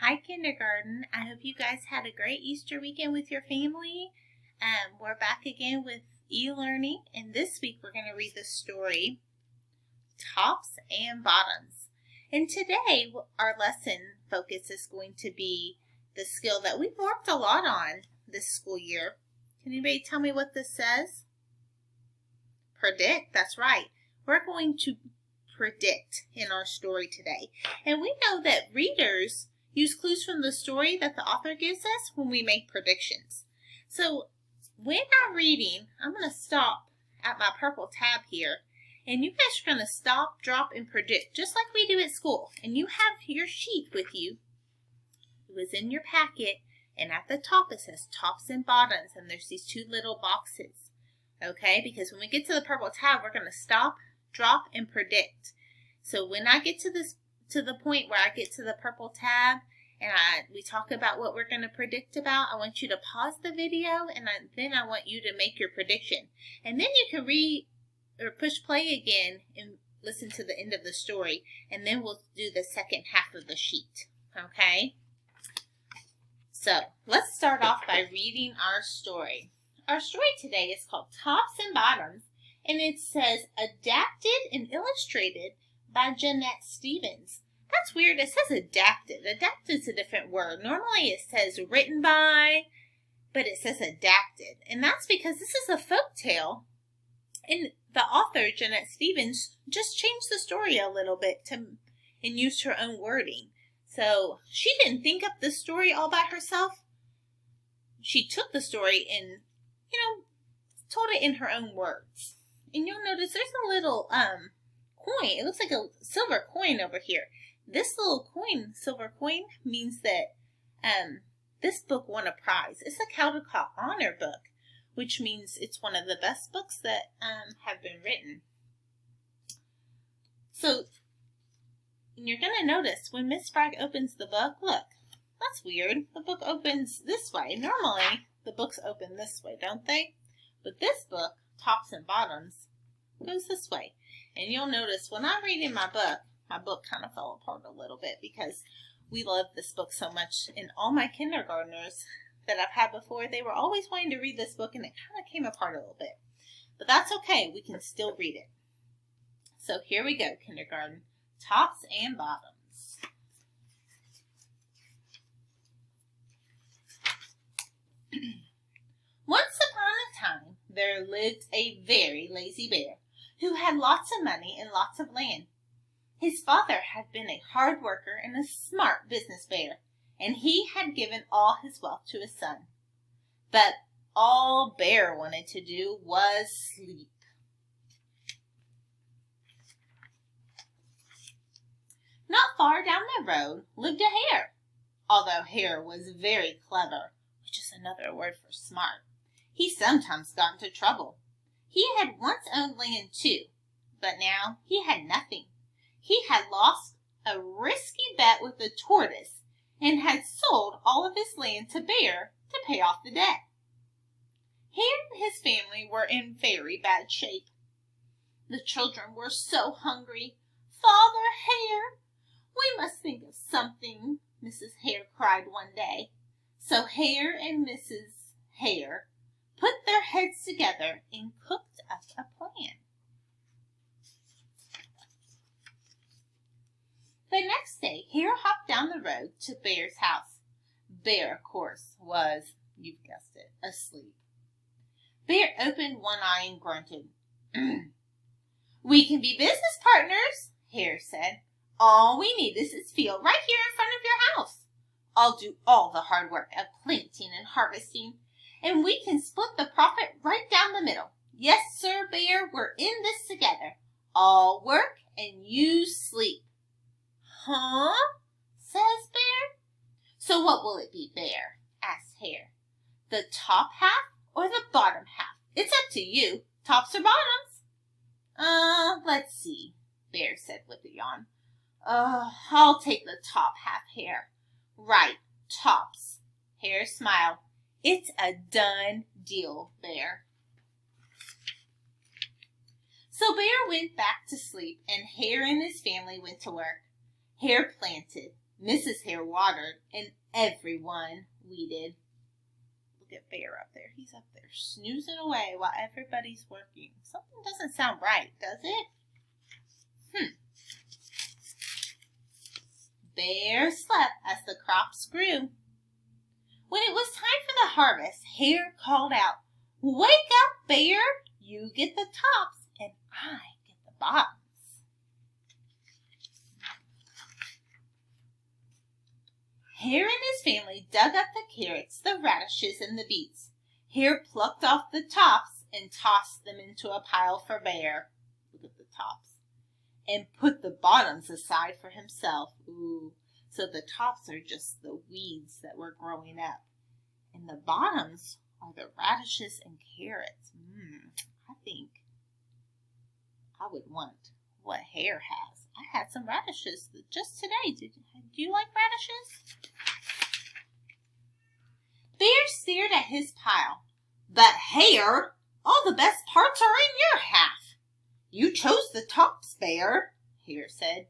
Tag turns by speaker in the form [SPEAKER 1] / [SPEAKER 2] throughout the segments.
[SPEAKER 1] Hi, kindergarten. I hope you guys had a great Easter weekend with your family. We're back again with e-learning, and this week we're going to read the story, Tops and Bottoms. And today our lesson focus is going to be the skill that we've worked a lot on this school year. Can anybody tell me what this says? Predict, that's right. We're going to predict in our story today. And we know that readers use clues from the story that the author gives us when we make predictions. So when I'm reading, I'm going to stop at my purple tab here, and you guys are going to stop, drop, and predict, just like we do at school. And you have your sheet with you. It was in your packet, and at the top it says tops and bottoms, and there's these two little boxes. Okay, because when we get to the purple tab, we're going to stop, drop, and predict. So when I get to the point where I get to the purple tab and we talk about what we're going to predict about, I want you to pause the video, and then I want you to make your prediction. And then you can read or push play again and listen to the end of the story, and then we'll do the second half of the sheet. Okay? So let's start off by reading our story. Our story today is called Tops and Bottoms, and it says adapted and illustrated by Jeanette Stevens. That's weird. It says adapted. Adapted is a different word. Normally it says written by, but it says adapted. And that's because this is a folk tale. And the author, Jeanette Stevens, just changed the story a little bit and used her own wording. So she didn't think up the story all by herself. She took the story and, told it in her own words. And you'll notice there's a little coin. It looks like a silver coin over here. This little coin, silver coin, means that this book won a prize. It's a Caldecott Honor book, which means it's one of the best books that have been written. So you're going to notice when Miss Bragg opens the book, look, that's weird. The book opens this way. Normally, the books open this way, don't they? But this book, Tops and Bottoms, goes this way. And you'll notice when I'm reading my book kind of fell apart a little bit because we love this book so much. And all my kindergartners that I've had before, they were always wanting to read this book, and it kind of came apart a little bit. But that's okay. We can still read it. So here we go, kindergarten. Tops and Bottoms. Once upon a time, there lived a very lazy bear who had lots of money and lots of land. His father had been a hard worker and a smart business bear, and he had given all his wealth to his son. But all Bear wanted to do was sleep. Not far down the road lived a hare. Although Hare was very clever, which is another word for smart, he sometimes got into trouble. He had once owned land too, but now he had nothing. He had lost a risky bet with a tortoise and had sold all of his land to Bear to pay off the debt. Hare and his family were in very bad shape. The children were so hungry. "Father Hare, we must think of something," Mrs. Hare cried one day. So Hare and Mrs. Hare put their heads together and cooked up a plan. The next day, Hare hopped down the road to Bear's house. Bear, of course, was, you've guessed it, asleep. Bear opened one eye and grunted. "We can be business partners," Hare said. "All we need is this field right here in front of your house. I'll do all the hard work of planting and harvesting, and we can split the profit right down the middle. Yes, sir, Bear, we're in this together. I'll work and you sleep." "Huh?" says Bear. "So what will it be, Bear?" asked Hare. "The top half or the bottom half? It's up to you. Tops or bottoms?" Let's see," Bear said with a yawn. I'll take the top half, Hare." "Right, tops." Hare smiled. "It's a done deal, Bear." So Bear went back to sleep, and Hare and his family went to work. Hare planted, Mrs. Hare watered, and everyone weeded. Look at Bear up there. He's up there snoozing away while everybody's working. Something doesn't sound right, does it? Bear slept as the crops grew. When it was time for the harvest, Hare called out, "Wake up, Bear! You get the tops, and I get the bottoms." Hare and his family dug up the carrots, the radishes, and the beets. Hare plucked off the tops and tossed them into a pile for Bear. Look at the tops. And put the bottoms aside for himself. Ooh, so the tops are just the weeds that were growing up. And the bottoms are the radishes and carrots. I think I would want what Hare has. I had some radishes just today. Do you like radishes? Bear stared at his pile. "But Hare, all the best parts are in your half. You chose the tops, Bear," Hare said.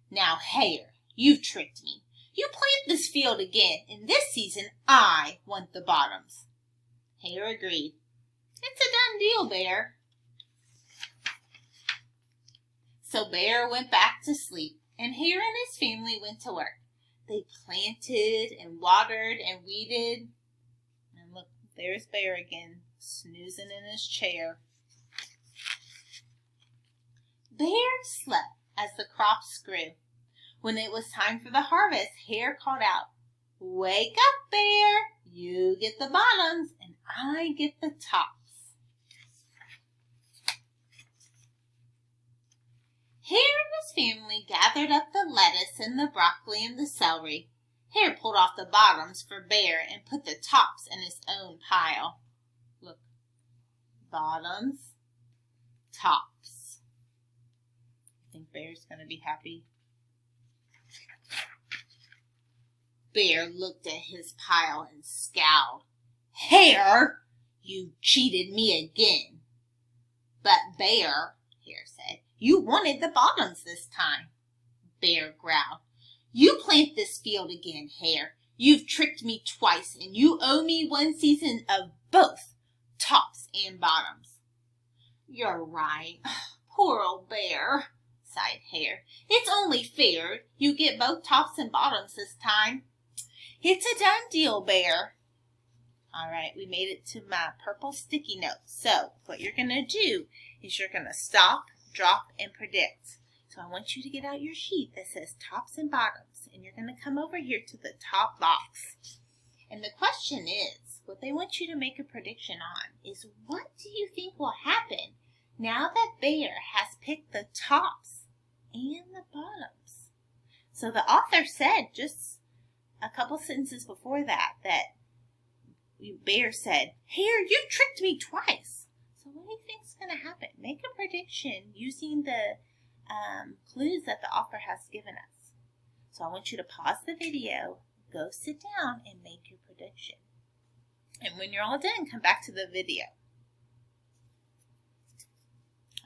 [SPEAKER 1] "Now, Hare, you've tricked me. You plant this field again, and this season I want the bottoms." Hare agreed. "It's a done deal, Bear." So Bear went back to sleep, and Hare and his family went to work. They planted and watered and weeded. And look, there's Bear again, snoozing in his chair. Bear slept as the crops grew. When it was time for the harvest, Hare called out, "Wake up, Bear! You get the bottoms, and I get the tops." Hare and his family gathered up the lettuce and the broccoli and the celery. Hare pulled off the bottoms for Bear and put the tops in his own pile. Look, bottoms, tops. I think Bear's going to be happy. Bear looked at his pile and scowled. "Hare, you cheated me again." "But Bear," Hare said, "you wanted the bottoms this time." Bear growled. "You plant this field again, Hare. You've tricked me twice, and you owe me one season of both tops and bottoms." "You're right. Poor old Bear," sighed Hare. "It's only fair you get both tops and bottoms this time." "It's a done deal, Bear." All right, we made it to my purple sticky notes. So what you're going to do is you're going to stop, drop, and predict. So I want you to get out your sheet that says tops and bottoms, and you're going to come over here to the top box. And the question is, what they want you to make a prediction on is, what do you think will happen now that Bear has picked the tops and the bottoms? So the author said just a couple sentences before that Bear said, "Hare, you tricked me twice." So what do you think is going to happen? Make a prediction using the clues that the author has given us. So I want you to pause the video, go sit down, and make your prediction. And when you're all done, come back to the video.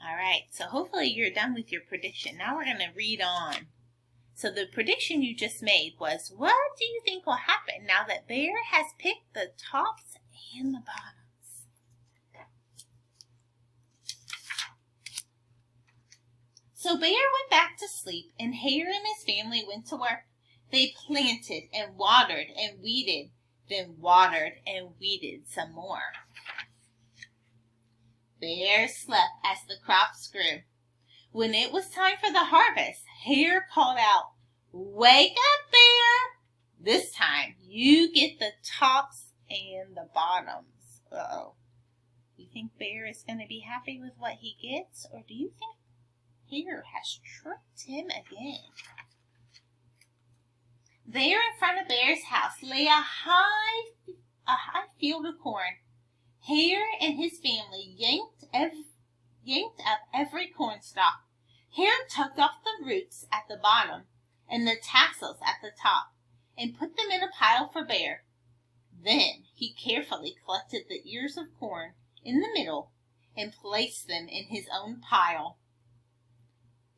[SPEAKER 1] All right, so hopefully you're done with your prediction. Now we're going to read on. So the prediction you just made was, what do you think will happen now that Bear has picked the tops and the bottoms? So Bear went back to sleep, and Hare and his family went to work. They planted and watered and weeded, then watered and weeded some more. Bear slept as the crops grew. When it was time for the harvest, Hare called out, "Wake up, Bear! This time you get the tops and the bottoms." Uh-oh. Do you think Bear is going to be happy with what he gets, or do you think Hare has tricked him again? There in front of Bear's house lay a high field of corn. Hare and his family yanked up every corn stalk. Hare tucked off the roots at the bottom and the tassels at the top and put them in a pile for Bear. Then he carefully collected the ears of corn in the middle and placed them in his own pile.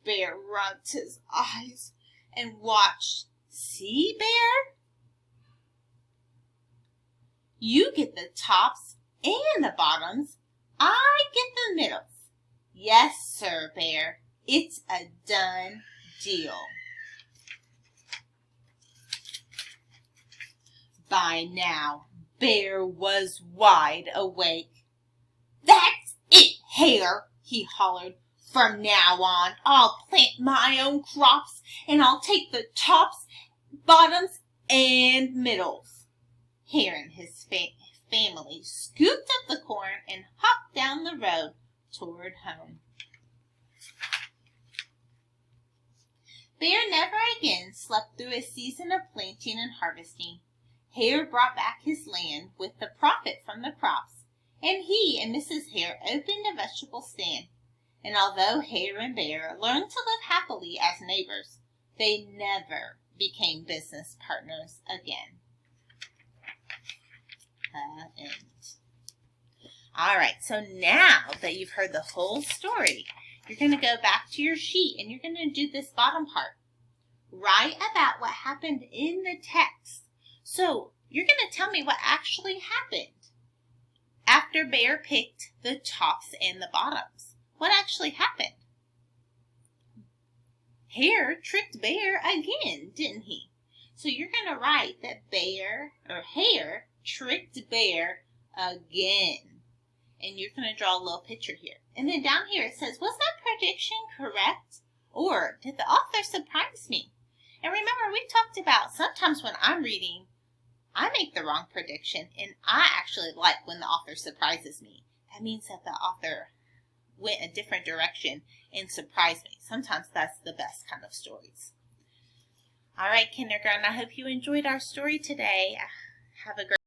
[SPEAKER 1] Bear rubbed his eyes and watched See, Bear? You get the tops and the bottoms. I get the middles. Yes, sir, Bear. It's a done deal. By now, Bear was wide awake. That's it, Hare, he hollered. From now on, I'll plant my own crops, and I'll take the tops, bottoms, and middles. Hare and his family scooped up the corn and hopped down the road toward home. Bear never again slept through a season of planting and harvesting. Hare brought back his land with the profit from the crops, and he and Mrs. Hare opened a vegetable stand. And although Hare and Bear learned to live happily as neighbors, they never became business partners again. The end. All right, so now that you've heard the whole story, you're going to go back to your sheet and you're going to do this bottom part. Write about what happened in the text. So you're going to tell me what actually happened after Bear picked the tops and the bottoms. What actually happened? Hare tricked Bear again, didn't he? So you're going to write that Hare tricked Bear again. And you're going to draw a little picture here. And then down here it says, was that prediction correct? Or did the author surprise me? And remember, we talked about sometimes when I'm reading, I make the wrong prediction. And I actually like when the author surprises me. That means that the author went a different direction and surprised me. Sometimes that's the best kind of stories. All right, kindergarten, I hope you enjoyed our story today. Have a great